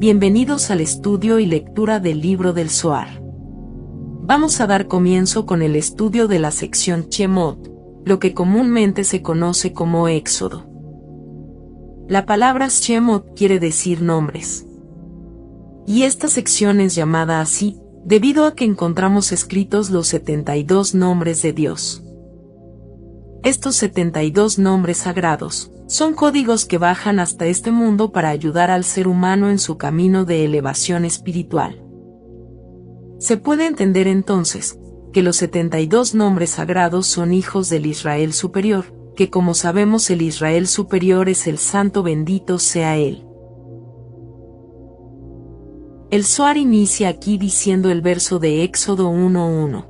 Bienvenidos al estudio y lectura del libro del Zohar. Vamos a dar comienzo con el estudio de la sección Shemot, lo que comúnmente se conoce como Éxodo. La palabra Shemot quiere decir nombres. Y esta sección es llamada así, debido a que encontramos escritos los 72 nombres de Dios. Estos 72 nombres sagrados son códigos que bajan hasta este mundo para ayudar al ser humano en su camino de elevación espiritual. Se puede entender entonces que los 72 nombres sagrados son hijos del Israel superior, que como sabemos el Israel superior es el santo bendito sea él. El Zohar inicia aquí diciendo el verso de Éxodo 1:1.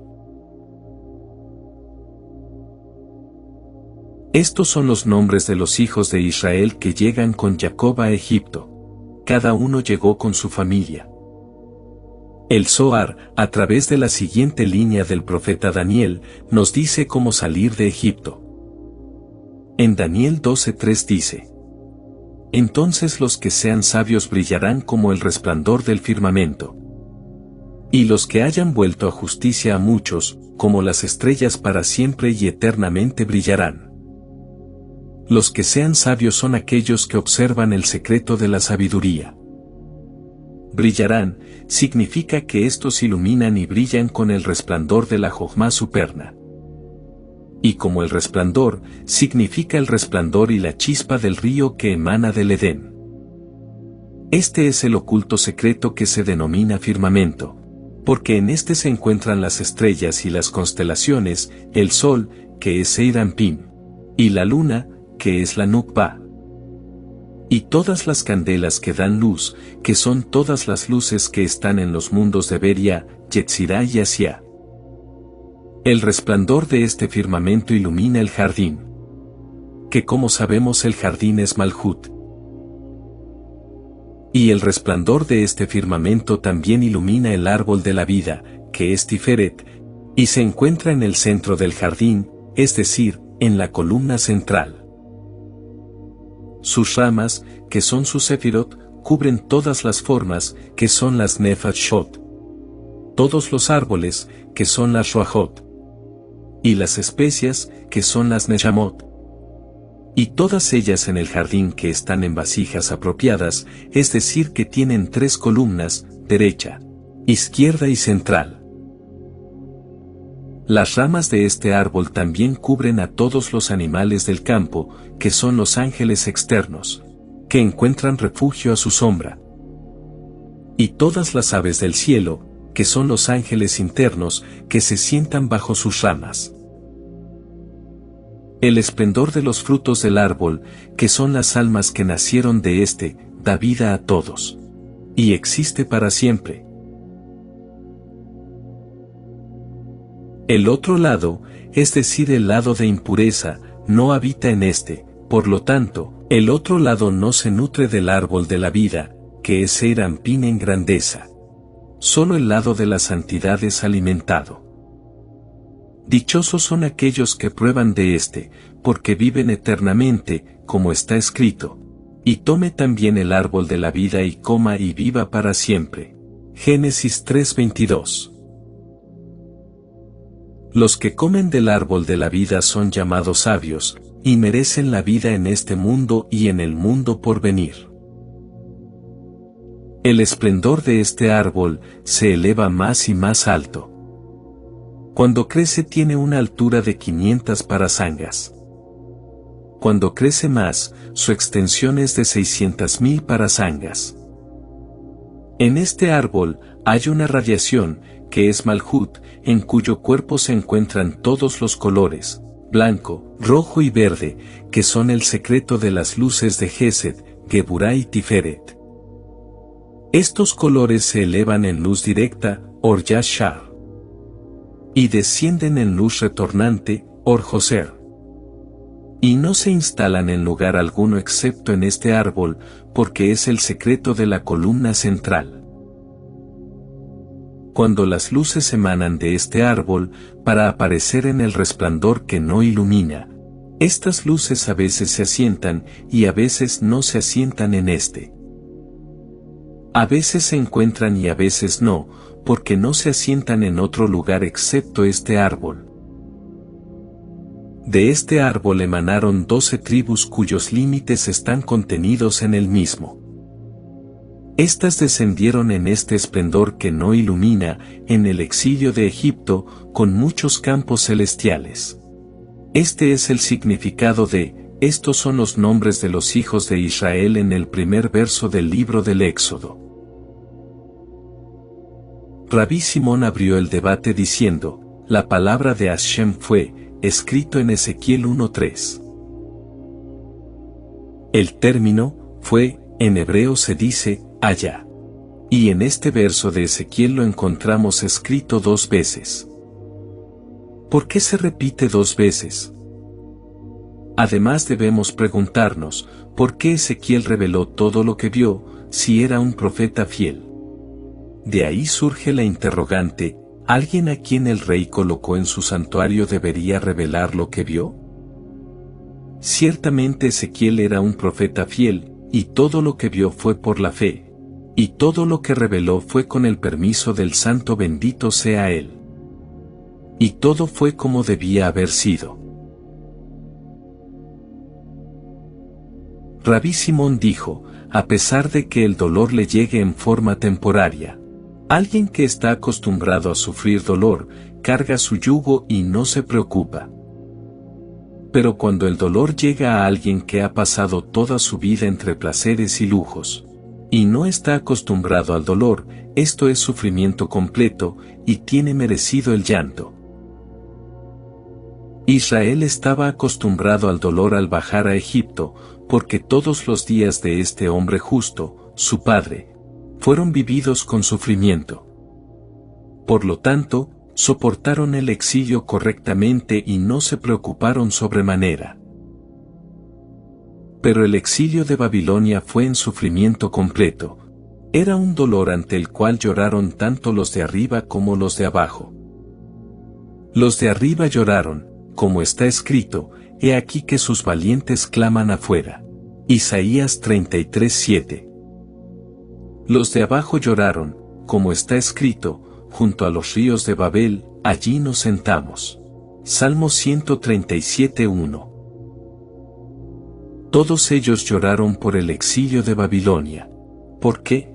Estos son los nombres de los hijos de Israel que llegan con Jacob a Egipto. Cada uno llegó con su familia. El Zohar, a través de la siguiente línea del profeta Daniel, nos dice cómo salir de Egipto. En Daniel 12:3 dice: Entonces los que sean sabios brillarán como el resplandor del firmamento. Y los que hayan vuelto a justicia a muchos, como las estrellas para siempre y eternamente brillarán. Los que sean sabios son aquellos que observan el secreto de la sabiduría. Brillarán, significa que estos iluminan y brillan con el resplandor de la Jojma superna. Y como el resplandor, significa el resplandor y la chispa del río que emana del Edén. Este es el oculto secreto que se denomina firmamento, porque en este se encuentran las estrellas y las constelaciones, el sol, que es Zeir Anpin, y la luna, que es la Nukba. Y todas las candelas que dan luz, que son todas las luces que están en los mundos de Beria, Yetzirah y Asia. El resplandor de este firmamento ilumina el jardín. Que como sabemos el jardín es Malhut. Y el resplandor de este firmamento también ilumina el árbol de la vida, que es Tiferet, y se encuentra en el centro del jardín, es decir, en la columna central. Sus ramas, que son sus sefirot, cubren todas las formas, que son las nefashot. Todos los árboles, que son las ruajot. Y las especias, que son las neshamot. Y todas ellas en el jardín que están en vasijas apropiadas, es decir que tienen 3 columnas, derecha, izquierda y central. Las ramas de este árbol también cubren a todos los animales del campo, que son los ángeles externos, que encuentran refugio a su sombra. Y todas las aves del cielo, que son los ángeles internos, que se sientan bajo sus ramas. El esplendor de los frutos del árbol, que son las almas que nacieron de éste, da vida a todos. Y existe para siempre. El otro lado, es decir el lado de impureza, no habita en este, por lo tanto, el otro lado no se nutre del árbol de la vida, que es Zeir Anpin en grandeza. Solo el lado de la santidad es alimentado. Dichosos son aquellos que prueban de este, porque viven eternamente, como está escrito. Y tome también el árbol de la vida y coma y viva para siempre. Génesis 3:22. Los que comen del árbol de la vida son llamados sabios, y merecen la vida en este mundo y en el mundo por venir. El esplendor de este árbol se eleva más y más alto. Cuando crece tiene una altura de 500 parasangas. Cuando crece más, su extensión es de 600.000 parasangas. En este árbol hay una radiación, que es Malhut, en cuyo cuerpo se encuentran todos los colores, blanco, rojo y verde, que son el secreto de las luces de Gesed, Geburah y Tiferet. Estos colores se elevan en luz directa, Or Yashar, y descienden en luz retornante, Or Joser. Y no se instalan en lugar alguno excepto en este árbol, porque es el secreto de la columna central. Cuando las luces emanan de este árbol, para aparecer en el resplandor que no ilumina, estas luces a veces se asientan y a veces no se asientan en este. A veces se encuentran y a veces no, porque no se asientan en otro lugar excepto este árbol. De este árbol emanaron 12 tribus cuyos límites están contenidos en el mismo. Estas descendieron en este esplendor que no ilumina, en el exilio de Egipto, con muchos campos celestiales. Este es el significado de, estos son los nombres de los hijos de Israel en el primer verso del libro del Éxodo. Rabí Simón abrió el debate diciendo, la palabra de Hashem fue, escrito en Ezequiel 1:3. El término, fue, en hebreo se dice, allá. Y en este verso de Ezequiel lo encontramos escrito 2 veces. ¿Por qué se repite 2 veces? Además debemos preguntarnos, ¿por qué Ezequiel reveló todo lo que vio, si era un profeta fiel? De ahí surge la interrogante, ¿alguien a quien el rey colocó en su santuario debería revelar lo que vio? Ciertamente Ezequiel era un profeta fiel, y todo lo que vio fue por la fe, y todo lo que reveló fue con el permiso del Santo bendito sea él. Y todo fue como debía haber sido. Rabí Simón dijo, a pesar de que el dolor le llegue en forma temporaria, alguien que está acostumbrado a sufrir dolor, carga su yugo y no se preocupa. Pero cuando el dolor llega a alguien que ha pasado toda su vida entre placeres y lujos, y no está acostumbrado al dolor, esto es sufrimiento completo, y tiene merecido el llanto. Israel estaba acostumbrado al dolor al bajar a Egipto, porque todos los días de este hombre justo, su padre, fueron vividos con sufrimiento. Por lo tanto, soportaron el exilio correctamente y no se preocuparon sobremanera. Pero el exilio de Babilonia fue en sufrimiento completo. Era un dolor ante el cual lloraron tanto los de arriba como los de abajo. Los de arriba lloraron, como está escrito, he aquí que sus valientes claman afuera. Isaías 33:7. Los de abajo lloraron, como está escrito, junto a los ríos de Babel, allí nos sentamos. Salmo 137:1. Todos ellos lloraron por el exilio de Babilonia. ¿Por qué?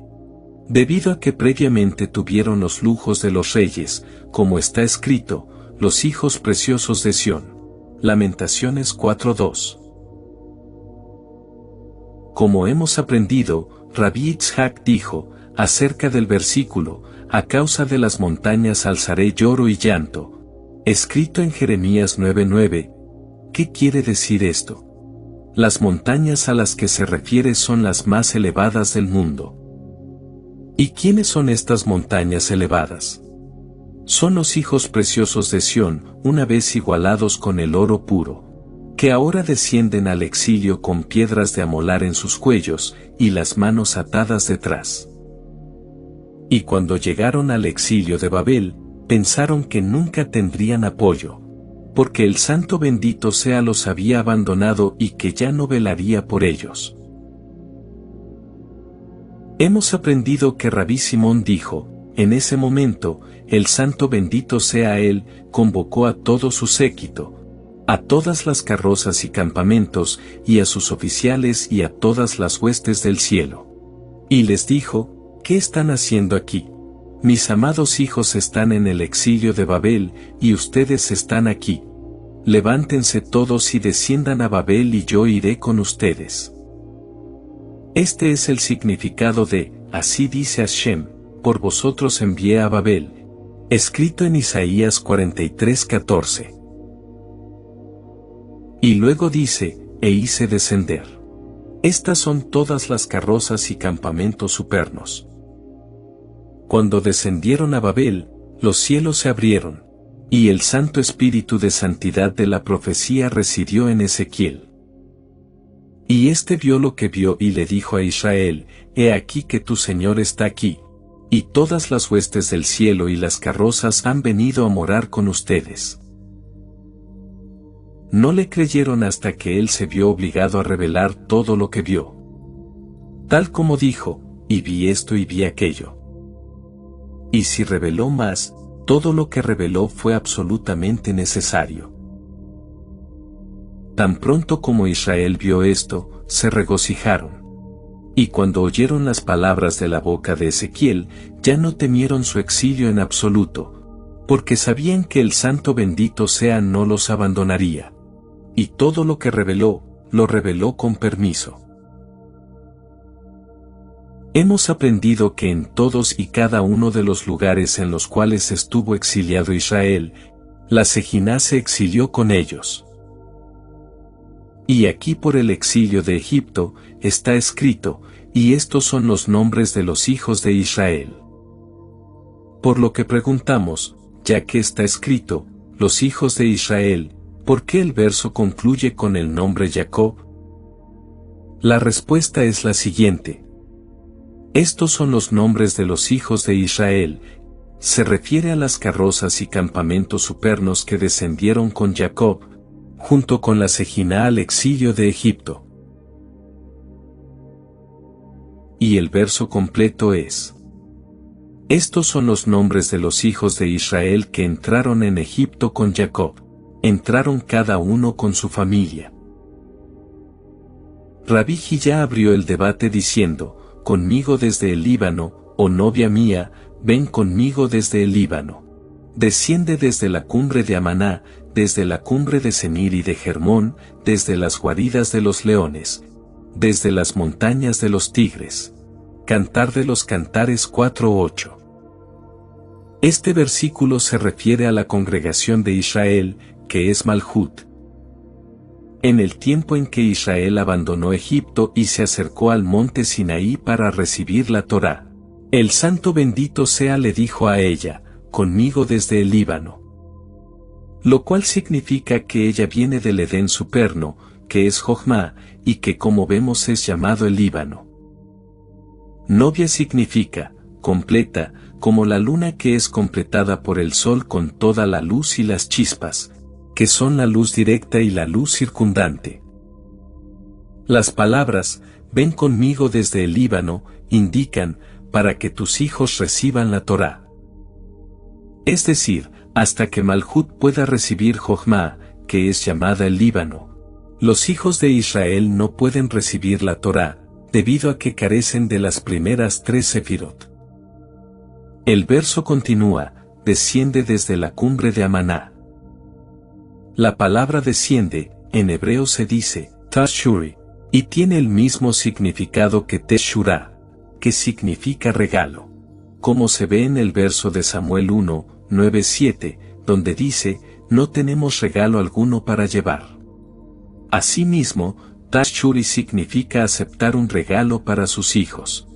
Debido a que previamente tuvieron los lujos de los reyes, como está escrito, los hijos preciosos de Sión. Lamentaciones 4:2. Como hemos aprendido, Rabí Itzhak dijo, acerca del versículo, a causa de las montañas alzaré lloro y llanto, escrito en Jeremías 9:9. ¿Qué quiere decir esto? Las montañas a las que se refiere son las más elevadas del mundo. ¿Y quiénes son estas montañas elevadas? Son los hijos preciosos de Sión, una vez igualados con el oro puro, que ahora descienden al exilio con piedras de amolar en sus cuellos, y las manos atadas detrás. Y cuando llegaron al exilio de Babel, pensaron que nunca tendrían apoyo, porque el Santo bendito sea los había abandonado y que ya no velaría por ellos. Hemos aprendido que Rabí Simón dijo, en ese momento, el Santo bendito sea él, convocó a todo su séquito, a todas las carrozas y campamentos, y a sus oficiales y a todas las huestes del cielo. Y les dijo, ¿qué están haciendo aquí? Mis amados hijos están en el exilio de Babel, y ustedes están aquí. Levántense todos y desciendan a Babel y yo iré con ustedes. Este es el significado de, así dice Hashem, por vosotros envié a Babel, escrito en Isaías 43:14. Y luego dice, e hice descender. Estas son todas las carrozas y campamentos supernos. Cuando descendieron a Babel, los cielos se abrieron, y el Santo Espíritu de Santidad de la profecía residió en Ezequiel. Y éste vio lo que vio y le dijo a Israel, he aquí que tu Señor está aquí, y todas las huestes del cielo y las carrozas han venido a morar con ustedes. No le creyeron hasta que él se vio obligado a revelar todo lo que vio. Tal como dijo, y vi esto y vi aquello. Y si reveló más, todo lo que reveló fue absolutamente necesario. Tan pronto como Israel vio esto, se regocijaron. Y cuando oyeron las palabras de la boca de Ezequiel, ya no temieron su exilio en absoluto, porque sabían que el Santo bendito sea no los abandonaría. Y todo lo que reveló, lo reveló con permiso. Hemos aprendido que en todos y cada uno de los lugares en los cuales estuvo exiliado Israel, la Sejiná se exilió con ellos. Y aquí por el exilio de Egipto, está escrito, y estos son los nombres de los hijos de Israel. Por lo que preguntamos, ya que está escrito, los hijos de Israel, ¿por qué el verso concluye con el nombre Jacob? La respuesta es la siguiente. Estos son los nombres de los hijos de Israel, se refiere a las carrozas y campamentos supernos que descendieron con Jacob, junto con la Sejiná al exilio de Egipto. Y el verso completo es: estos son los nombres de los hijos de Israel que entraron en Egipto con Jacob, entraron cada uno con su familia. Rabí Jilla abrió el debate diciendo: conmigo desde el Líbano, oh novia mía, ven conmigo desde el Líbano. Desciende desde la cumbre de Amaná, desde la cumbre de Senir y de Hermón, desde las guaridas de los leones, desde las montañas de los tigres. Cantar de los Cantares 4:8. Este versículo se refiere a la congregación de Israel, que es Malhut. En el tiempo en que Israel abandonó Egipto y se acercó al monte Sinaí para recibir la Torá, el Santo bendito sea le dijo a ella: conmigo desde el Líbano. Lo cual significa que ella viene del Edén superno, que es Jochma, y que como vemos es llamado el Líbano. Novia significa, completa, como la luna que es completada por el sol con toda la luz y las chispas, que son la luz directa y la luz circundante. Las palabras, ven conmigo desde el Líbano, indican, para que tus hijos reciban la Torá. Es decir, hasta que Malhut pueda recibir Jochma, que es llamada el Líbano. Los hijos de Israel no pueden recibir la Torá, debido a que carecen de las primeras 3 sefirot. El verso continúa, desciende desde la cumbre de Amaná. La palabra desciende, en hebreo se dice, tashuri, y tiene el mismo significado que teshurá, que significa regalo. Como se ve en el verso de Samuel 1:9-7, donde dice, no tenemos regalo alguno para llevar. Asimismo, tashuri significa aceptar un regalo para sus hijos.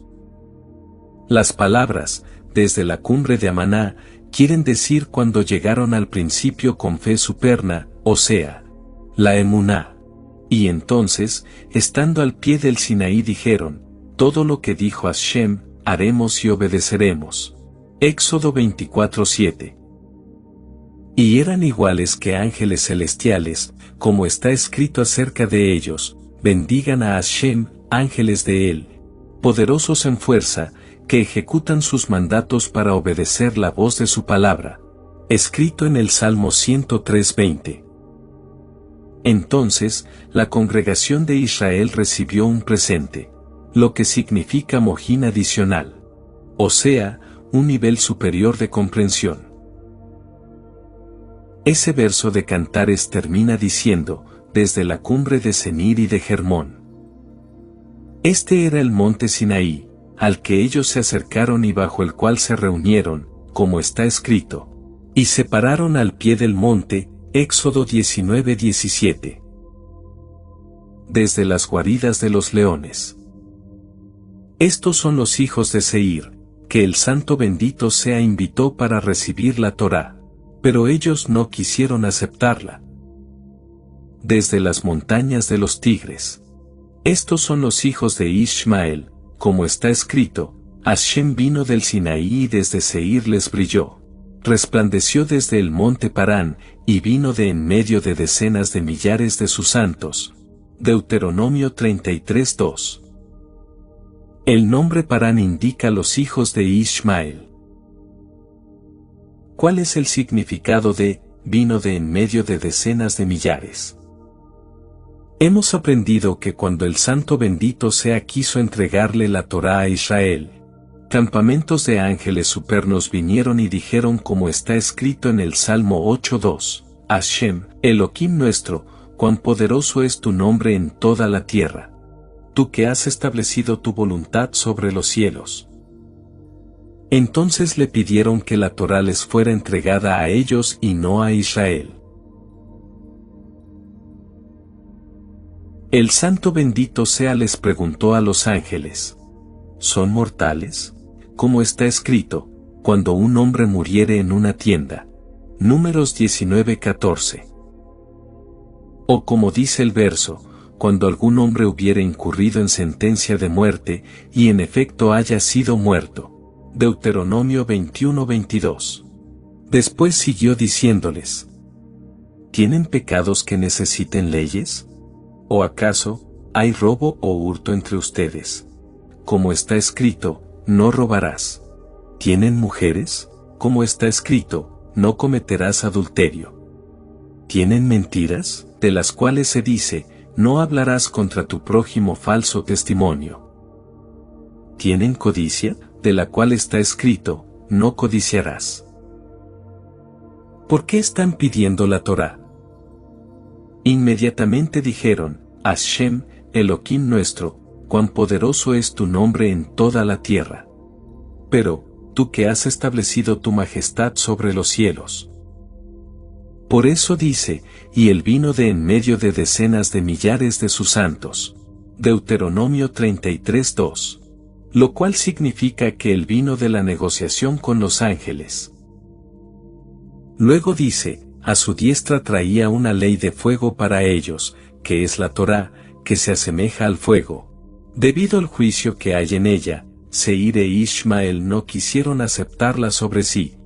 Las palabras, desde la cumbre de Amaná, quieren decir cuando llegaron al principio con fe superna, o sea, la emuná. Y entonces, estando al pie del Sinaí dijeron, todo lo que dijo Hashem, haremos y obedeceremos. Éxodo 24:7. Y eran iguales que ángeles celestiales, como está escrito acerca de ellos, bendigan a Hashem, ángeles de él, poderosos en fuerza, que ejecutan sus mandatos para obedecer la voz de su palabra. Escrito en el Salmo 103:20. Entonces, la congregación de Israel recibió un presente, lo que significa mojín adicional. O sea, un nivel superior de comprensión. Ese verso de Cantares termina diciendo, desde la cumbre de Senir y de Hermón. Este era el monte Sinaí, al que ellos se acercaron y bajo el cual se reunieron, como está escrito. Y se pararon al pie del monte, Éxodo 19:17. Desde las guaridas de los leones. Estos son los hijos de Seir, que el Santo bendito sea invitó para recibir la Torá, pero ellos no quisieron aceptarla. Desde las montañas de los tigres. Estos son los hijos de Ishmael, como está escrito, Hashem vino del Sinaí y desde Seir les brilló. Resplandeció desde el monte Parán, y vino de en medio de decenas de millares de sus santos. Deuteronomio 33:2. El nombre Parán indica los hijos de Ishmael. ¿Cuál es el significado de vino de en medio de decenas de millares? Hemos aprendido que cuando el Santo bendito sea quiso entregarle la Torá a Israel, campamentos de ángeles supernos vinieron y dijeron como está escrito en el Salmo 8:2, Hashem, Elohim nuestro, cuán poderoso es tu nombre en toda la tierra. Tú que has establecido tu voluntad sobre los cielos. Entonces le pidieron que la Torá les fuera entregada a ellos y no a Israel. El Santo bendito sea les preguntó a los ángeles: ¿son mortales? Como está escrito, cuando un hombre muriere en una tienda. Números 19:14. O como dice el verso, cuando algún hombre hubiere incurrido en sentencia de muerte, y en efecto haya sido muerto. Deuteronomio 21:22. Después siguió diciéndoles: ¿tienen pecados que necesiten leyes? ¿O acaso, hay robo o hurto entre ustedes? Como está escrito, no robarás. ¿Tienen mujeres? Como está escrito, no cometerás adulterio. ¿Tienen mentiras, de las cuales se dice, no hablarás contra tu prójimo falso testimonio? ¿Tienen codicia, de la cual está escrito, no codiciarás? ¿Por qué están pidiendo la Torá? Inmediatamente dijeron: Hashem, Elohim nuestro, cuán poderoso es tu nombre en toda la tierra. Pero, tú que has establecido tu majestad sobre los cielos. Por eso dice, y él vino de en medio de decenas de millares de sus santos. Deuteronomio 33:2. Lo cual significa que él vino de la negociación con los ángeles. Luego dice, a su diestra traía una ley de fuego para ellos, que es la Torá, que se asemeja al fuego. Debido al juicio que hay en ella, Seir e Ishmael no quisieron aceptarla sobre sí.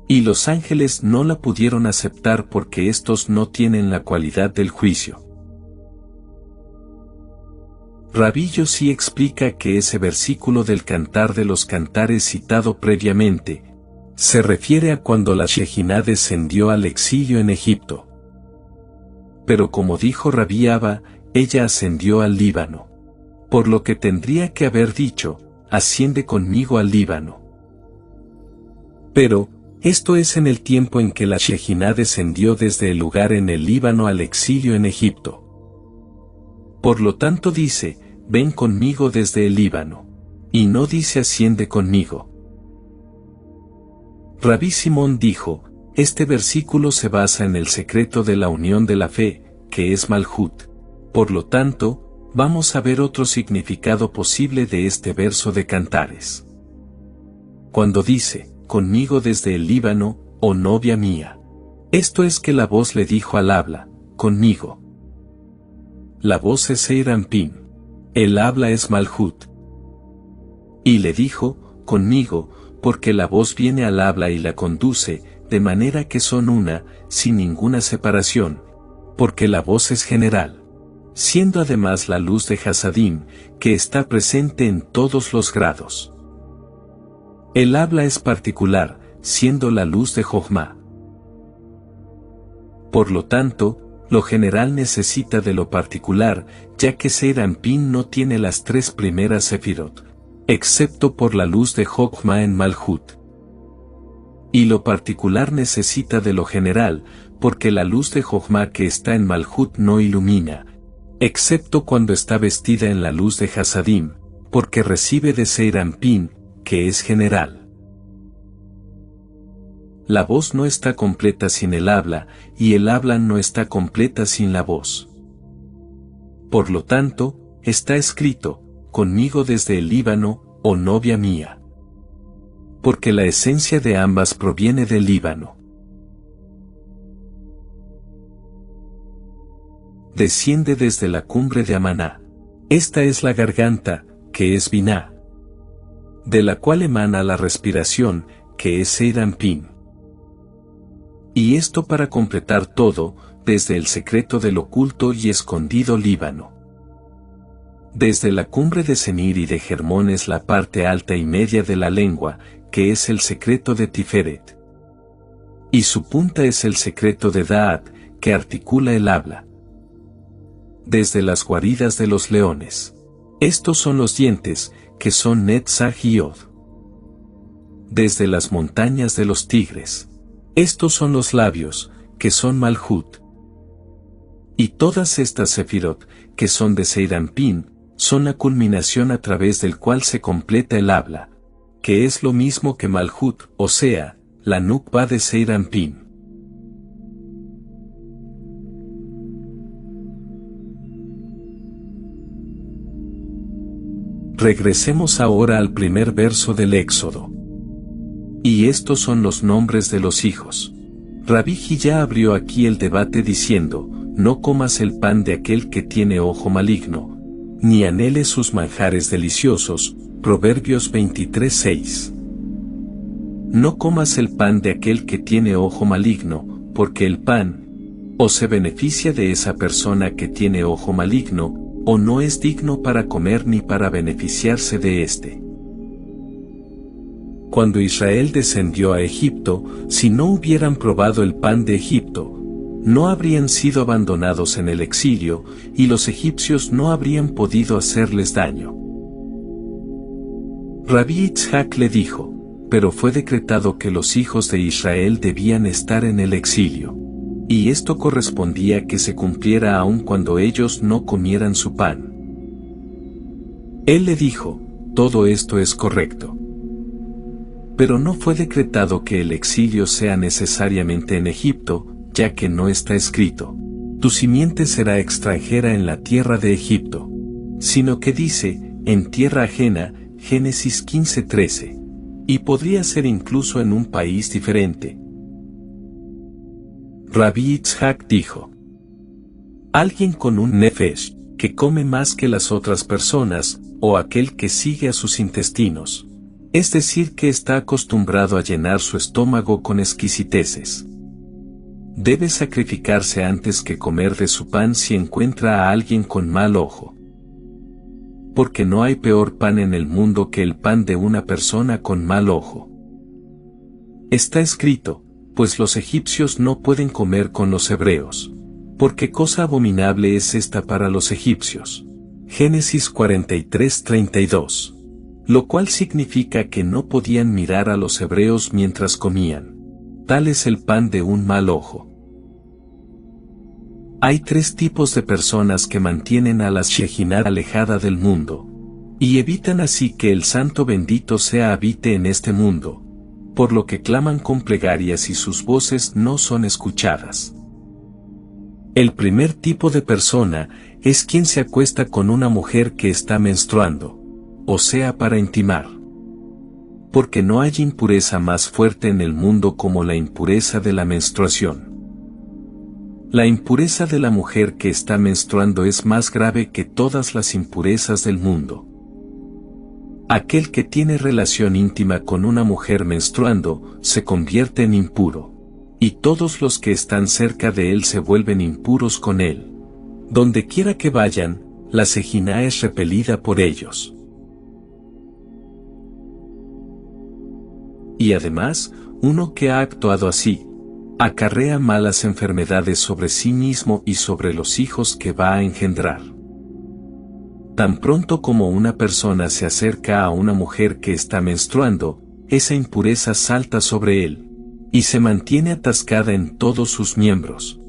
Y los ángeles no la pudieron aceptar porque estos no tienen la cualidad del juicio. Rabí Yossi explica que ese versículo del Cantar de los Cantares citado previamente, se refiere a cuando la Shejinah descendió al exilio en Egipto. Pero como dijo Rabí Abba, ella ascendió al Líbano. Por lo que tendría que haber dicho, asciende conmigo al Líbano. Pero, esto es en el tiempo en que la Shejinah descendió desde el lugar en el Líbano al exilio en Egipto. Por lo tanto dice, ven conmigo desde el Líbano. Y no dice asciende conmigo. Rabí Simón dijo, este versículo se basa en el secreto de la unión de la fe, que es Malhut. Por lo tanto, vamos a ver otro significado posible de este verso de Cantares. Cuando dice, conmigo desde el Líbano, oh novia mía. Esto es que la voz le dijo al habla, conmigo. La voz es Seir Anpin. El habla es Malhut. Y le dijo, conmigo, porque la voz viene al habla y la conduce, de manera que son una, sin ninguna separación, porque la voz es general, siendo además la luz de Hasadim, que está presente en todos los grados. El habla es particular, siendo la luz de Jochma. Por lo tanto, lo general necesita de lo particular, ya que Seir Anpin no tiene las tres primeras sefirot, excepto por la luz de Jochma en Malhut. Y lo particular necesita de lo general, porque la luz de Jochma que está en Malhut no ilumina, excepto cuando está vestida en la luz de Hasadim, porque recibe de Seir Anpin, que es general. La voz no está completa sin el habla, y el habla no está completa sin la voz. Por lo tanto, está escrito, conmigo desde el Líbano, oh novia mía. Porque la esencia de ambas proviene del Líbano. Desciende desde la cumbre de Amaná. Esta es la garganta, que es Biná, de la cual emana la respiración, que es Seir Anpin. Y esto para completar todo, desde el secreto del oculto y escondido Líbano. Desde la cumbre de Senir y de Hermón es la parte alta y media de la lengua, que es el secreto de Tiferet. Y su punta es el secreto de Daat, que articula el habla. Desde las guaridas de los leones. Estos son los dientes, que son Netzach y Yod. Desde las montañas de los tigres. Estos son los labios, que son Malhut. Y todas estas sefirot, que son de Seirampín, son la culminación a través del cual se completa el habla, que es lo mismo que Malhut, o sea, la Nukba de Seirampín. Regresemos ahora al primer verso del Éxodo. Y estos son los nombres de los hijos. Rabí Hillá abrió aquí el debate diciendo, no comas el pan de aquel que tiene ojo maligno, ni anheles sus manjares deliciosos, Proverbios 23:6. No comas el pan de aquel que tiene ojo maligno, porque el pan, o se beneficia de esa persona que tiene ojo maligno, o no es digno para comer ni para beneficiarse de éste. Cuando Israel descendió a Egipto, si no hubieran probado el pan de Egipto, no habrían sido abandonados en el exilio, y los egipcios no habrían podido hacerles daño. Rabí Itzhak le dijo, pero fue decretado que los hijos de Israel debían estar en el exilio. Y esto correspondía que se cumpliera aun cuando ellos no comieran su pan. Él le dijo, todo esto es correcto. Pero no fue decretado que el exilio sea necesariamente en Egipto, ya que no está escrito, tu simiente será extranjera en la tierra de Egipto, sino que dice, en tierra ajena, Génesis 15:13, y podría ser incluso en un país diferente. Rabí Itzhak dijo, alguien con un nefesh, que come más que las otras personas, o aquel que sigue a sus intestinos. Es decir que está acostumbrado a llenar su estómago con exquisiteces. Debe sacrificarse antes que comer de su pan si encuentra a alguien con mal ojo. Porque no hay peor pan en el mundo que el pan de una persona con mal ojo. Está escrito, pues los egipcios no pueden comer con los hebreos. Porque cosa abominable es esta para los egipcios. Génesis 43:32. Lo cual significa que no podían mirar a los hebreos mientras comían. Tal es el pan de un mal ojo. Hay tres tipos de personas que mantienen a la Shejinah alejada del mundo, y evitan así que el Santo bendito sea habite en este mundo, por lo que claman con plegarias y sus voces no son escuchadas. El primer tipo de persona es quien se acuesta con una mujer que está menstruando, o sea para intimar. Porque no hay impureza más fuerte en el mundo como la impureza de la menstruación. La impureza de la mujer que está menstruando es más grave que todas las impurezas del mundo. Aquel que tiene relación íntima con una mujer menstruando, se convierte en impuro. Y todos los que están cerca de él se vuelven impuros con él. Donde quiera que vayan, la Shejinah es repelida por ellos. Y además, uno que ha actuado así, acarrea malas enfermedades sobre sí mismo y sobre los hijos que va a engendrar. Tan pronto como una persona se acerca a una mujer que está menstruando, esa impureza salta sobre él, y se mantiene atascada en todos sus miembros.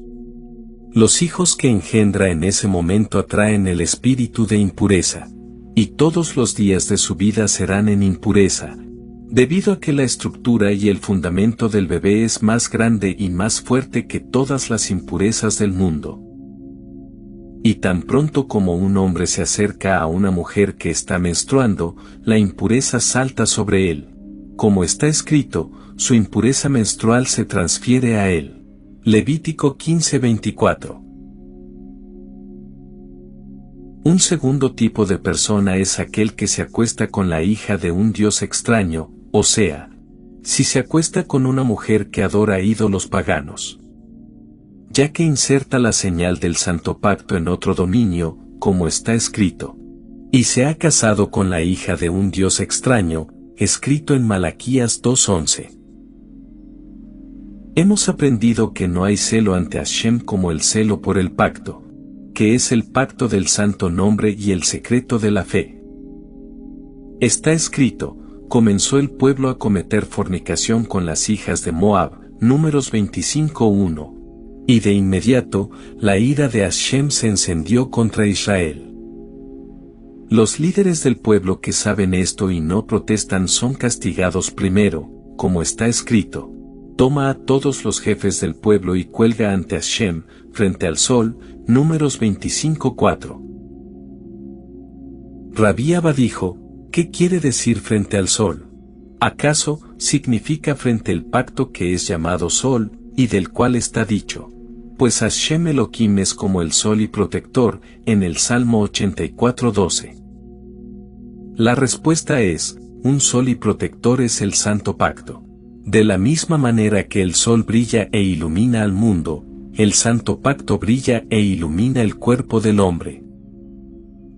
Los hijos que engendra en ese momento atraen el espíritu de impureza, y todos los días de su vida serán en impureza, debido a que la estructura y el fundamento del bebé es más grande y más fuerte que todas las impurezas del mundo. Y tan pronto como un hombre se acerca a una mujer que está menstruando, la impureza salta sobre él. Como está escrito, su impureza menstrual se transfiere a él. Levítico 15:24. Un segundo tipo de persona es aquel que se acuesta con la hija de un dios extraño, o sea, si se acuesta con una mujer que adora ídolos paganos. Ya que inserta la señal del santo pacto en otro dominio, como está escrito. Y se ha casado con la hija de un dios extraño, escrito en Malaquías 2:11. Hemos aprendido que no hay celo ante Hashem como el celo por el pacto, que es el pacto del santo nombre y el secreto de la fe. Está escrito, comenzó el pueblo a cometer fornicación con las hijas de Moab, Números 25:1. Y de inmediato, la ira de Hashem se encendió contra Israel. Los líderes del pueblo que saben esto y no protestan son castigados primero, como está escrito. Toma a todos los jefes del pueblo y cuelga ante Hashem, frente al sol, Números 25:4. Rabí Abba dijo, ¿qué quiere decir frente al sol? ¿Acaso significa frente al pacto que es llamado sol, y del cual está dicho? Pues Hashem Elohim es como el sol y protector, en el Salmo 84:12. La respuesta es, un sol y protector es el santo pacto. De la misma manera que el sol brilla e ilumina al mundo, el santo pacto brilla e ilumina el cuerpo del hombre.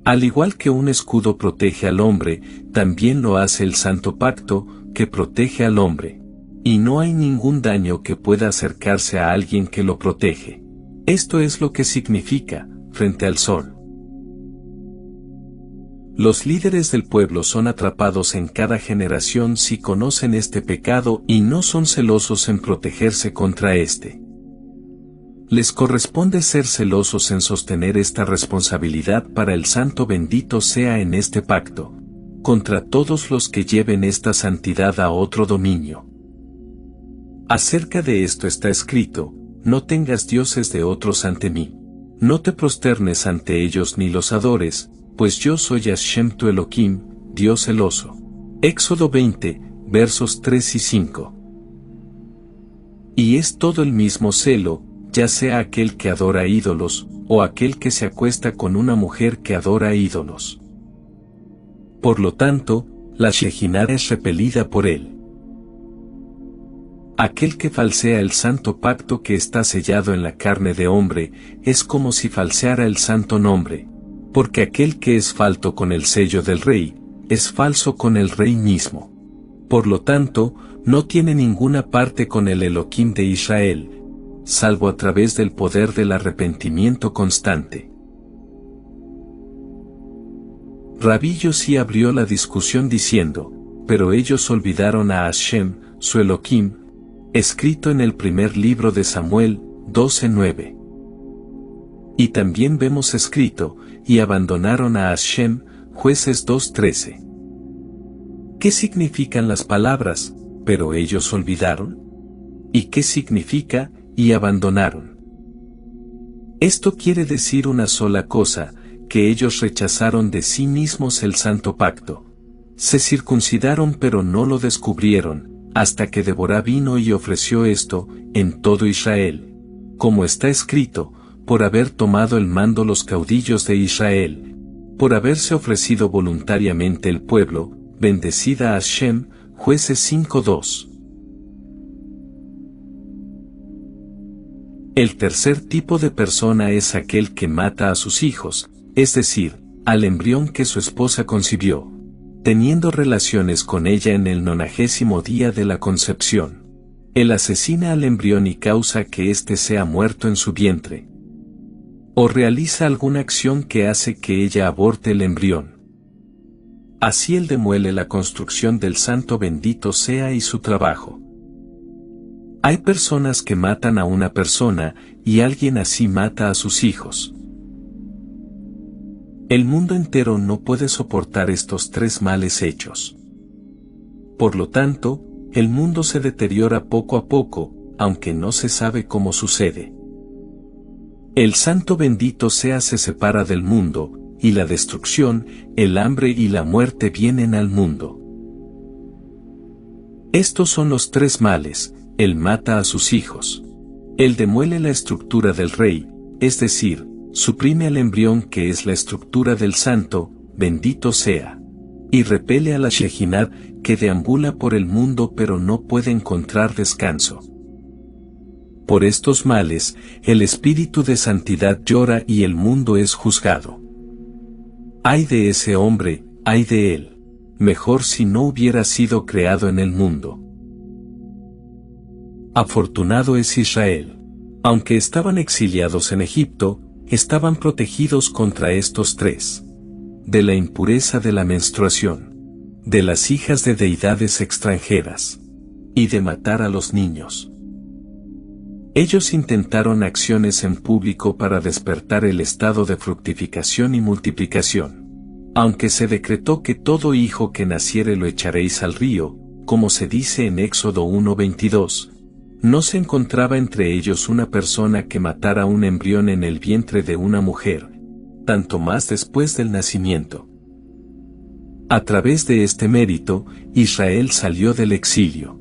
Al igual que un escudo protege al hombre, también lo hace el santo pacto, que protege al hombre. Y no hay ningún daño que pueda acercarse a alguien que lo protege. Esto es lo que significa, frente al sol. Los líderes del pueblo son atrapados en cada generación si conocen este pecado y no son celosos en protegerse contra este. Les corresponde ser celosos en sostener esta responsabilidad para el santo bendito sea en este pacto, contra todos los que lleven esta santidad a otro dominio. Acerca de esto está escrito, no tengas dioses de otros ante mí. No te prosternes ante ellos ni los adores, pues yo soy Hashem tu Elohim, Dios celoso. Éxodo 20, versos 3 y 5. Y es todo el mismo celo, ya sea aquel que adora ídolos, o aquel que se acuesta con una mujer que adora ídolos. Por lo tanto, la Shejinah es repelida por él. Aquel que falsea el santo pacto que está sellado en la carne de hombre, es como si falseara el santo nombre, porque aquel que es falto con el sello del rey, es falso con el rey mismo. Por lo tanto, no tiene ninguna parte con el Elohim de Israel, salvo a través del poder del arrepentimiento constante. Rabí Yossi abrió la discusión diciendo, pero ellos olvidaron a Hashem, su Elohim, escrito en el primer libro de Samuel, 12:9. Y también vemos escrito, y abandonaron a Hashem, Jueces 2:13. ¿Qué significan las palabras, pero ellos olvidaron? ¿Y qué significa, y abandonaron? Esto quiere decir una sola cosa, que ellos rechazaron de sí mismos el santo pacto. Se circuncidaron pero no lo descubrieron, hasta que Deborah vino y ofreció esto, en todo Israel. Como está escrito, por haber tomado el mando los caudillos de Israel, por haberse ofrecido voluntariamente el pueblo, bendecida a Hashem, Jueces 5:2. El tercer tipo de persona es aquel que mata a sus hijos, es decir, al embrión que su esposa concibió, teniendo relaciones con ella en el 90º día de la concepción. Él asesina al embrión y causa que éste sea muerto en su vientre. O realiza alguna acción que hace que ella aborte el embrión. Así él demuele la construcción del santo bendito sea y su trabajo. Hay personas que matan a una persona, y alguien así mata a sus hijos. El mundo entero no puede soportar estos tres males hechos. Por lo tanto, el mundo se deteriora poco a poco, aunque no se sabe cómo sucede. El santo bendito sea se separa del mundo, y la destrucción, el hambre y la muerte vienen al mundo. Estos son los tres males. Él mata a sus hijos. Él demuele la estructura del rey, es decir, suprime al embrión que es la estructura del santo, bendito sea. Y repele a la Shejinah que deambula por el mundo pero no puede encontrar descanso. Por estos males, el espíritu de santidad llora y el mundo es juzgado. Ay de ese hombre, ay de él. Mejor si no hubiera sido creado en el mundo. Afortunado es Israel. Aunque estaban exiliados en Egipto, estaban protegidos contra estos tres: de la impureza de la menstruación, de las hijas de deidades extranjeras, y de matar a los niños. Ellos intentaron acciones en público para despertar el estado de fructificación y multiplicación. Aunque se decretó que todo hijo que naciere lo echaréis al río, como se dice en Éxodo 1:22, no se encontraba entre ellos una persona que matara un embrión en el vientre de una mujer, tanto más después del nacimiento. A través de este mérito, Israel salió del exilio.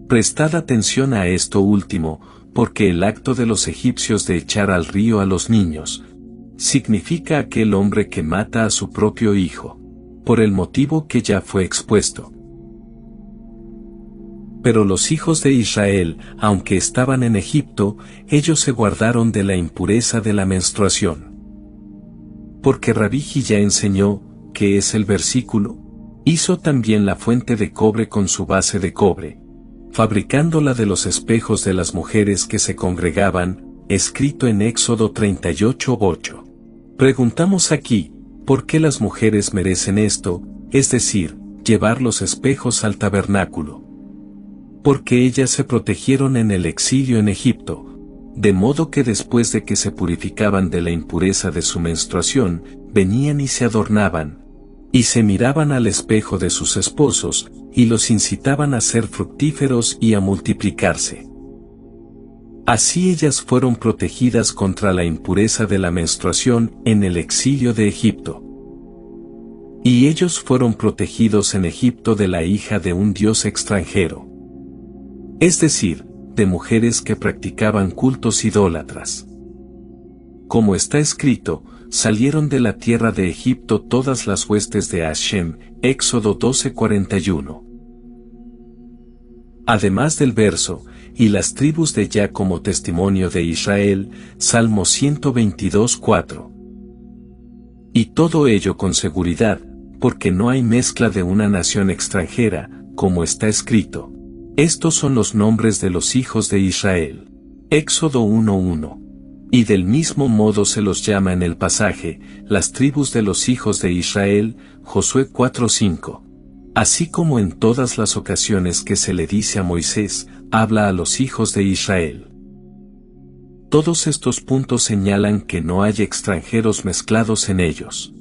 Prestad atención a esto último, porque el acto de los egipcios de echar al río a los niños, significa aquel hombre que mata a su propio hijo, por el motivo que ya fue expuesto. Pero los hijos de Israel, aunque estaban en Egipto, ellos se guardaron de la impureza de la menstruación. Porque Rabí ya enseñó, que es el versículo, hizo también la fuente de cobre con su base de cobre, fabricándola de los espejos de las mujeres que se congregaban, escrito en Éxodo 38:8. Preguntamos aquí, ¿por qué las mujeres merecen esto, es decir, llevar los espejos al tabernáculo? Porque ellas se protegieron en el exilio en Egipto, de modo que después de que se purificaban de la impureza de su menstruación, venían y se adornaban, y se miraban al espejo de sus esposos, y los incitaban a ser fructíferos y a multiplicarse. Así ellas fueron protegidas contra la impureza de la menstruación en el exilio de Egipto. Y ellos fueron protegidos en Egipto de la hija de un dios extranjero. Es decir, de mujeres que practicaban cultos idólatras. Como está escrito, salieron de la tierra de Egipto todas las huestes de Hashem, Éxodo 12:41. Además del verso, y las tribus de Ya como testimonio de Israel, Salmo 122:4. Y todo ello con seguridad, porque no hay mezcla de una nación extranjera, como está escrito. Estos son los nombres de los hijos de Israel. Éxodo 1:1. Y del mismo modo se los llama en el pasaje, las tribus de los hijos de Israel, Josué 4:5. Así como en todas las ocasiones que se le dice a Moisés, habla a los hijos de Israel. Todos estos puntos señalan que no hay extranjeros mezclados en ellos.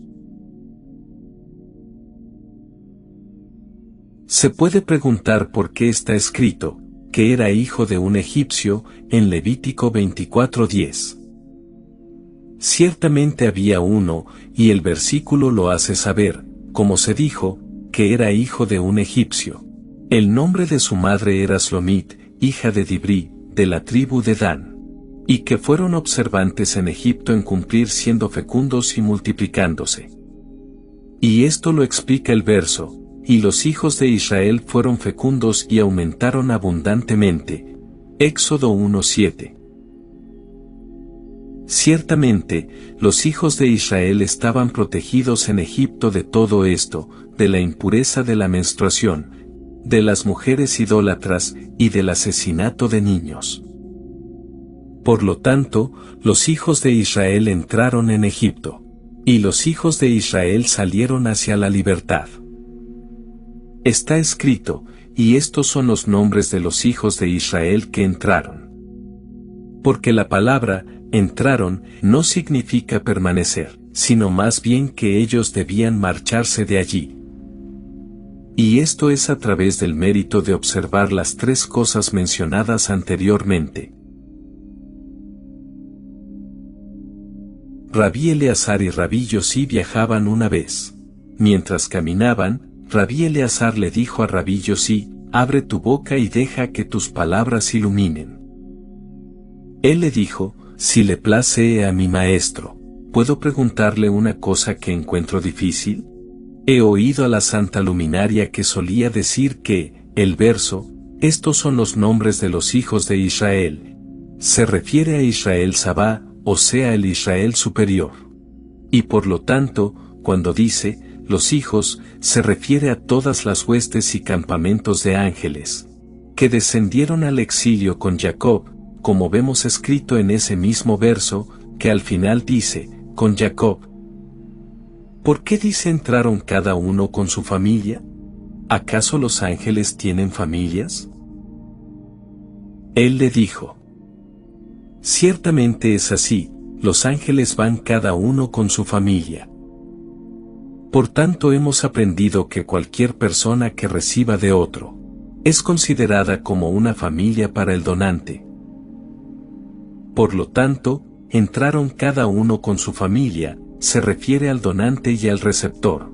Se puede preguntar por qué está escrito, que era hijo de un egipcio, en Levítico 24:10. Ciertamente había uno, y el versículo lo hace saber, como se dijo, que era hijo de un egipcio. El nombre de su madre era Slomit, hija de Dibri, de la tribu de Dan. Y que fueron observantes en Egipto en cumplir siendo fecundos y multiplicándose. Y esto lo explica el verso. Y los hijos de Israel fueron fecundos y aumentaron abundantemente. Éxodo 1:7. Ciertamente, los hijos de Israel estaban protegidos en Egipto de todo esto, de la impureza de la menstruación, de las mujeres idólatras y del asesinato de niños. Por lo tanto, los hijos de Israel entraron en Egipto, y los hijos de Israel salieron hacia la libertad. Está escrito, y estos son los nombres de los hijos de Israel que entraron. Porque la palabra, entraron, no significa permanecer, sino más bien que ellos debían marcharse de allí. Y esto es a través del mérito de observar las tres cosas mencionadas anteriormente. Rabí Eleazar y Rabí Yosí viajaban una vez. Mientras caminaban, Rabí Eleazar le dijo a Rabí Yosí, abre tu boca y deja que tus palabras iluminen. Él le dijo, si le place a mi maestro, ¿puedo preguntarle una cosa que encuentro difícil? He oído a la santa luminaria que solía decir que, el verso, estos son los nombres de los hijos de Israel, se refiere a Israel Sabá, o sea el Israel superior. Y por lo tanto, cuando dice, los hijos, se refiere a todas las huestes y campamentos de ángeles, que descendieron al exilio con Jacob, como vemos escrito en ese mismo verso, que al final dice, con Jacob. ¿Por qué dice entraron cada uno con su familia? ¿Acaso los ángeles tienen familias? Él le dijo, ciertamente es así, los ángeles van cada uno con su familia. Por tanto hemos aprendido que cualquier persona que reciba de otro, es considerada como una familia para el donante. Por lo tanto, entraron cada uno con su familia, se refiere al donante y al receptor,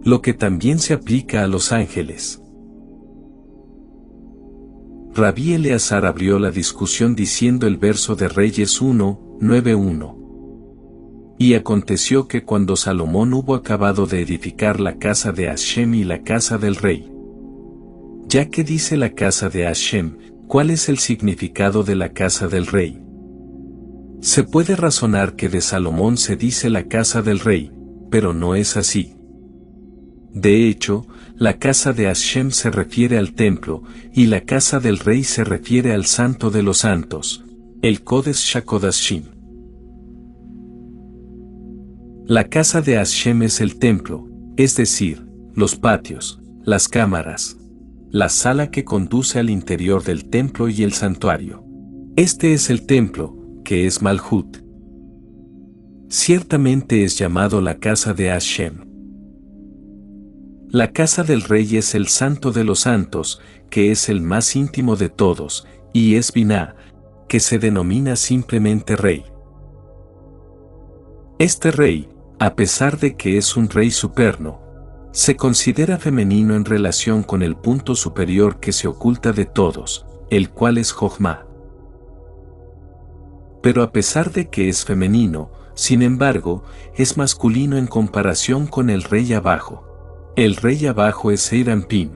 lo que también se aplica a los ángeles. Rabí Eleazar abrió la discusión diciendo el verso de Reyes 1, 9:1. Y aconteció que cuando Salomón hubo acabado de edificar la casa de Hashem y la casa del rey. Ya que dice la casa de Hashem, ¿cuál es el significado de la casa del rey? Se puede razonar que de Salomón se dice la casa del rey, pero no es así. De hecho, la casa de Hashem se refiere al templo, y la casa del rey se refiere al santo de los santos, el Kodesh HaKodashim. La casa de Hashem es el templo, es decir, los patios, las cámaras, la sala que conduce al interior del templo y el santuario. Este es el templo, que es Malhut. Ciertamente es llamado la casa de Hashem. La casa del rey es el santo de los santos, que es el más íntimo de todos, y es Biná, que se denomina simplemente rey. Este rey, a pesar de que es un rey superno, se considera femenino en relación con el punto superior que se oculta de todos, el cual es Jochma. Pero a pesar de que es femenino, sin embargo, es masculino en comparación con el rey abajo. El rey abajo es Seirampim.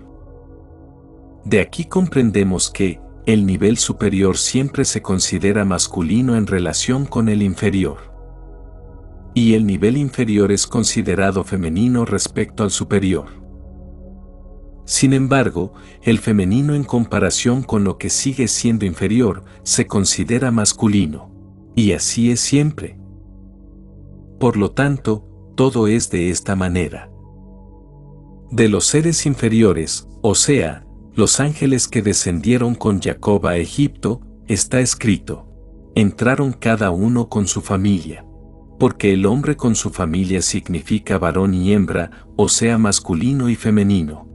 De aquí comprendemos que, el nivel superior siempre se considera masculino en relación con el inferior. Y el nivel inferior es considerado femenino respecto al superior. Sin embargo, el femenino en comparación con lo que sigue siendo inferior, se considera masculino. Y así es siempre. Por lo tanto, todo es de esta manera. De los seres inferiores, o sea, los ángeles que descendieron con Jacob a Egipto, está escrito, entraron cada uno con su familia. Porque el hombre con su familia significa varón y hembra, o sea masculino y femenino.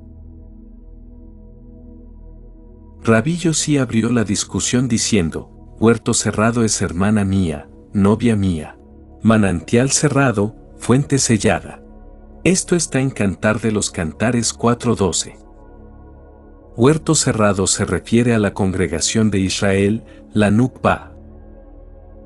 Rabí Yossi abrió la discusión diciendo, huerto cerrado es hermana mía, novia mía. Manantial cerrado, fuente sellada. Esto está en Cantar de los Cantares 4:12. Huerto cerrado se refiere a la congregación de Israel, la Nukba.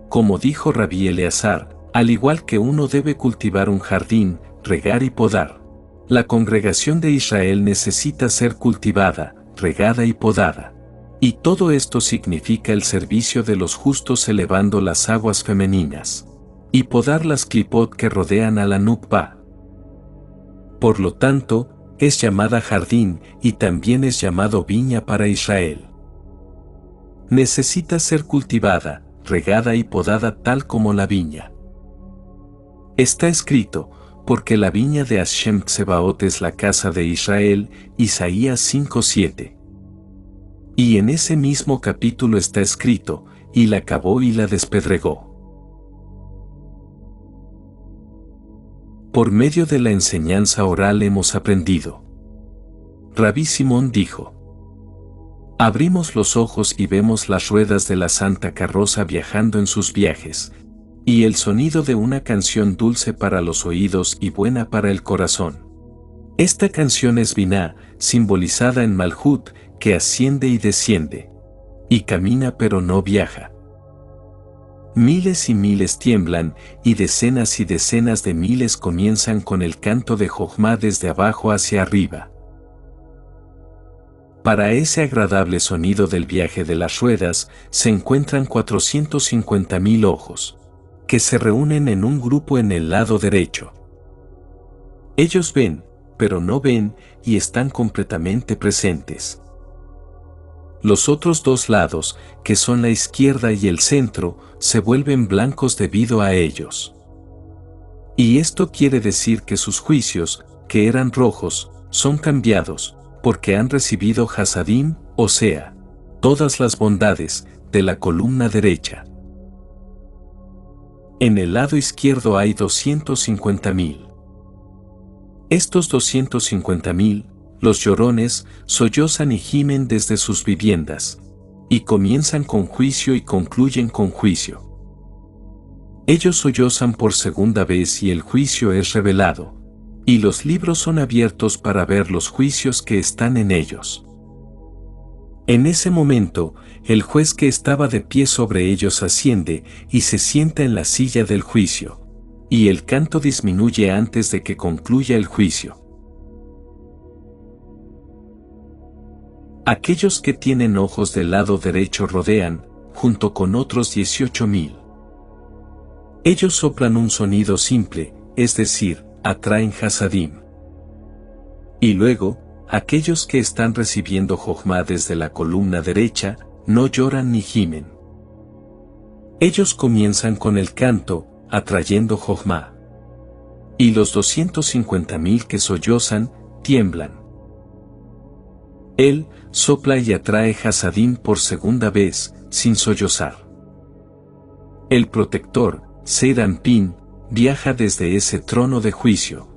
Como dijo Rabí Eleazar, al igual que uno debe cultivar un jardín, regar y podar, la congregación de Israel necesita ser cultivada, regada y podada. Y todo esto significa el servicio de los justos elevando las aguas femeninas, y podar las clipot que rodean a la Nukba. Por lo tanto, es llamada jardín y también es llamado viña para Israel. Necesita ser cultivada, regada y podada tal como la viña. Está escrito, porque la viña de Hashem Tsebaot es la casa de Israel, Isaías 5:7. Y en ese mismo capítulo está escrito, y la cavó y la despedregó. Por medio de la enseñanza oral hemos aprendido. Rabí Simón dijo: abrimos los ojos y vemos las ruedas de la santa carroza viajando en sus viajes, y el sonido de una canción dulce para los oídos y buena para el corazón. Esta canción es Biná, simbolizada en Malhut, que asciende y desciende, y camina pero no viaja. Miles y miles tiemblan, y decenas de miles comienzan con el canto de Jochma desde abajo hacia arriba. Para ese agradable sonido del viaje de las ruedas, se encuentran 450.000 ojos. que se reúnen en un grupo en el lado derecho. Ellos ven, pero no ven, y están completamente presentes. Los otros dos lados, que son la izquierda y el centro, se vuelven blancos debido a ellos. Y esto quiere decir que sus juicios, que eran rojos, son cambiados, porque han recibido Hasadim, o sea, todas las bondades, de la columna derecha. En el lado izquierdo hay 250.000. Estos 250.000, los llorones, sollozan y gimen desde sus viviendas, y comienzan con juicio y concluyen con juicio. Ellos sollozan por segunda vez y el juicio es revelado, y los libros son abiertos para ver los juicios que están en ellos. En ese momento, el juez que estaba de pie sobre ellos asciende y se sienta en la silla del juicio, y el canto disminuye antes de que concluya el juicio. Aquellos que tienen ojos del lado derecho rodean, junto con otros 18.000. Ellos soplan un sonido simple, es decir, atraen Hasadim. Y luego, aquellos que están recibiendo Jochma desde la columna derecha, no lloran ni gimen. Ellos comienzan con el canto, atrayendo Jochma. Y los 250.000 que sollozan, tiemblan. Él sopla y atrae Hasadim por segunda vez, sin sollozar. El protector, Zeir Anpin, viaja desde ese trono de juicio,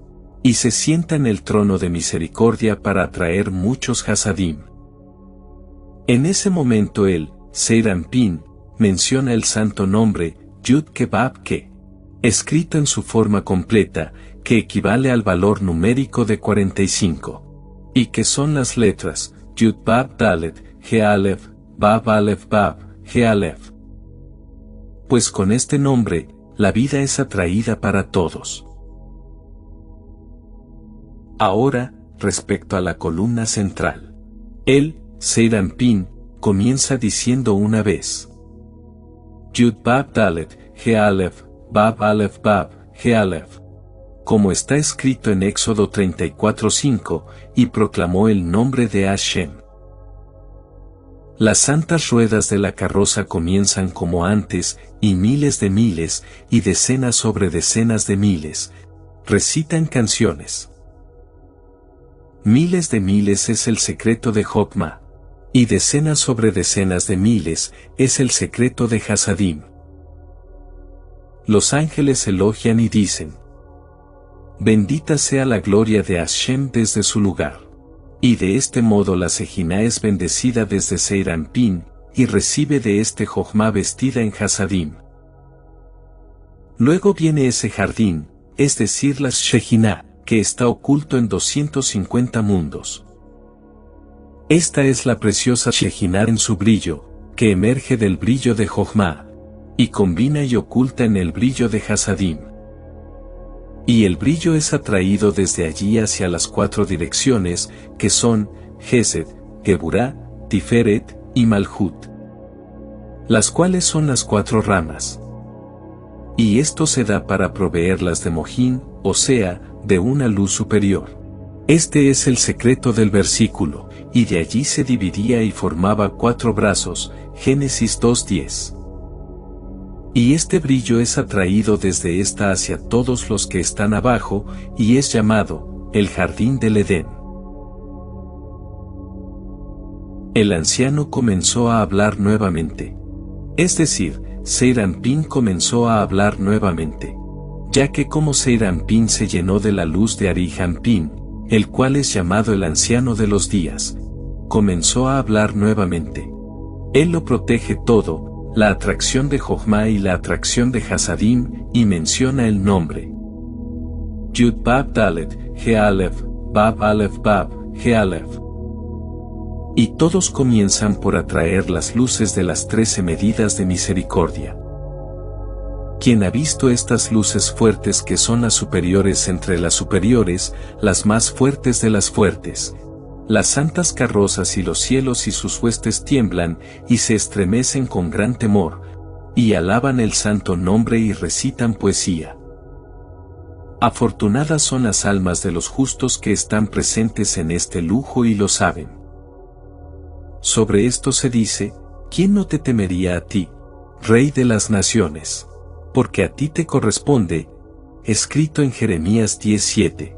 y se sienta en el trono de misericordia para atraer muchos Hasadim. En ese momento él, Zeir Anpin, menciona el santo nombre, Yud-Ke-Vav-Ke, escrito en su forma completa, que equivale al valor numérico de 45, y que son las letras, Yud-Vav-Dalet, He-Alef, Vav-Alef-Vav, He-Alef. Pues con este nombre, la vida es atraída para todos. Ahora, respecto a la columna central. Él, Zeir Anpin, comienza diciendo una vez. Yud-Vav-Dalet, He-Alef, Vav-Alef-Vav, He-Alef. Como está escrito en Éxodo 34:5, y proclamó el nombre de Hashem. Las santas ruedas de la carroza comienzan como antes, y miles de miles, y decenas sobre decenas de miles, recitan canciones. Miles de miles es el secreto de Jochma, y decenas sobre decenas de miles es el secreto de Hasadim. Los ángeles elogian y dicen: bendita sea la gloria de Hashem desde su lugar. Y de este modo la Sejina es bendecida desde Zeir Anpin, y recibe de este Jochma vestida en Hasadim. Luego viene ese jardín, es decir la Shejina, que está oculto en 250 mundos. Esta es la preciosa Shejina en su brillo, que emerge del brillo de Jochma, y combina y oculta en el brillo de Hasadim. Y el brillo es atraído desde allí hacia las 4 direcciones, que son, Gesed, Geburah, Tiferet, y Malhut. Las cuales son las 4 ramas. Y esto se da para proveerlas de Mojín, o sea, de una luz superior. Este es el secreto del versículo, y de allí se dividía y formaba 4 brazos, Génesis 2:10. Y este brillo es atraído desde esta hacia todos los que están abajo, y es llamado, el jardín del Edén. El anciano comenzó a hablar nuevamente. Es decir, Zeir Anpin comenzó a hablar nuevamente. Ya que como Zeir Anpin se llenó de la luz de Ari Anpin, el cual es llamado el anciano de los días, comenzó a hablar nuevamente. Él lo protege todo, la atracción de Jochma y la atracción de Hasadim, y menciona el nombre. Yud-Vav-Dalet, He-Alef, Vav-Alef-Vav, He-Alef. Y todos comienzan por atraer las luces de las 13 medidas de misericordia. Quien ha visto estas luces fuertes que son las superiores entre las superiores, las más fuertes de las fuertes? Las santas carrozas y los cielos y sus huestes tiemblan, y se estremecen con gran temor, y alaban el santo nombre y recitan poesía. Afortunadas son las almas de los justos que están presentes en este lujo y lo saben. Sobre esto se dice, ¿quién no te temería a ti, Rey de las naciones? Porque a ti te corresponde, escrito en Jeremías 10:7.